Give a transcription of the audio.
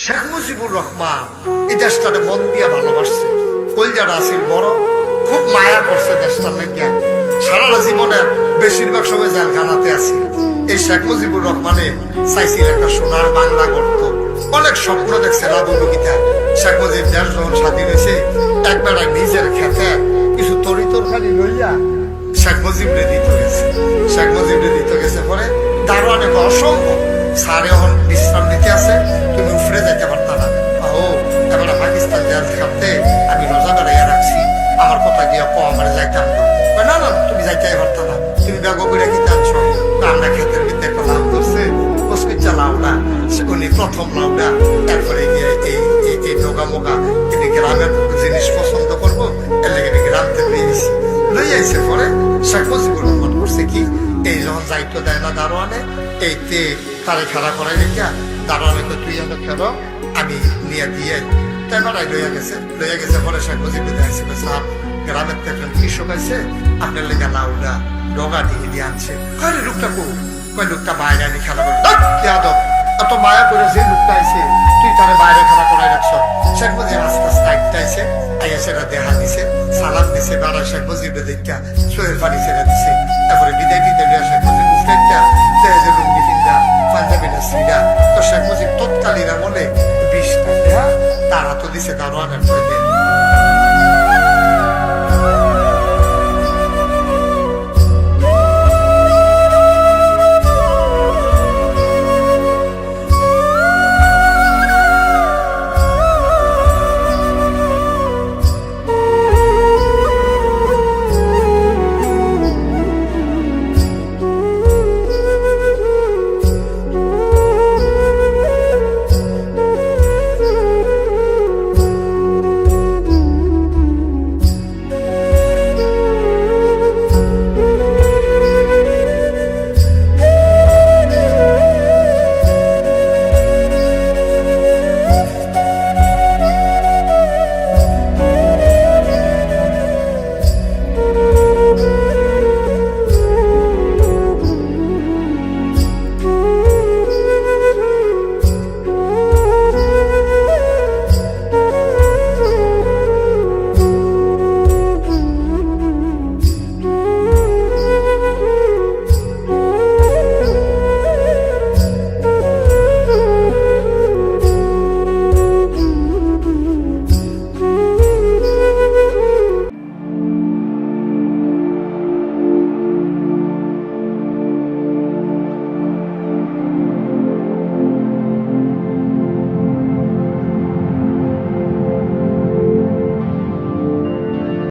শেখ মুজিবুর রহমান এই দেশটারে মন দিয়ে ভালোবাসছে, কলজাটা আছিল বড়, খুব মায়া করছে দেশটার লেগে। সারাটা জীবনের বেশিরভাগ সময় জেলখানাতে আছে। এই শেখ মুজিবুর রহমানে চাইছিল একটা সোনার বাংলা গড়ত, অনেক স্বপ্ন দেখছে রাবণগীতা। শেখ মুজিব দেশ যখন স্বাধীন হয়েছে একবার নিজের খেতে কিছু তরি তরকারি লইয়া শেখ মুজিবরে দিতে গেছে। শেখ মুজিবরে দিতে গেছে পরে দারোয়ানে অসম্ভব, সারে এখন বিশ্রাম নিতে আছে, তুমি উফরে যাইতে পারত না। ও এবার পাকিস্তান জেল খাটতে আমি রোজা বেড়াইয়া রাখছি, আমার কথা গিয়া ক আমার যাইতাম না। না না তুমি যাইতে পারত না, তুমি ব্যাগ করে কি জানছো আমরা ক্ষেতের ভিতরে একটা লাউ করছে, কসকিচ্ছা লাউডা, উনি প্রথম লাউডা, তারপরে গিয়ে এই ডোগা মোগা তিনি গ্রামের জিনিস পছন্দ করবো, এর লেগে গ্রাম থেকে লই আইসে। পরে শেখ মুজিবুর রহমান করছে কি, এই যখন যাইতো দেয় না দারোয়ানে, এইতে তারে খেলা করাই রেখা দারোয়ানে তো তুই এনে খেলো আমি নিয়ে দিয়ে তাই মারাই লইয়া গেছে। পরে শেখ মুজিব দেখাইছিল সাপ গ্রামের একজন কৃষক আছে, আপনার লেগে লাউডা ডগা দিয়ে আনছে। আরে লোকটা কই লোকটা বাইরে আনি খেলা করে এত মায়া করে যে লোকটা আইছে তুই তারে বাইরে খেলা করাই রাখছ। শেখ মুজিব আস্তে আস্তে আইতে আইসে, আইয়া সেটা দেখা দিছে, সালাম দিছে, বেড়া শেখ মুজিব দেখা চোখের পানি ছেড়ে দিছে। তারপরে বিদায় শেখ মুজিব উফরেটা যে লুঙ্গি ফিন্দা পাঞ্জাবি নাসিরা তো শেখ মুজিব তৎকালীন আমলে 20 টাকা তারা তো দিছে দারোয়ানের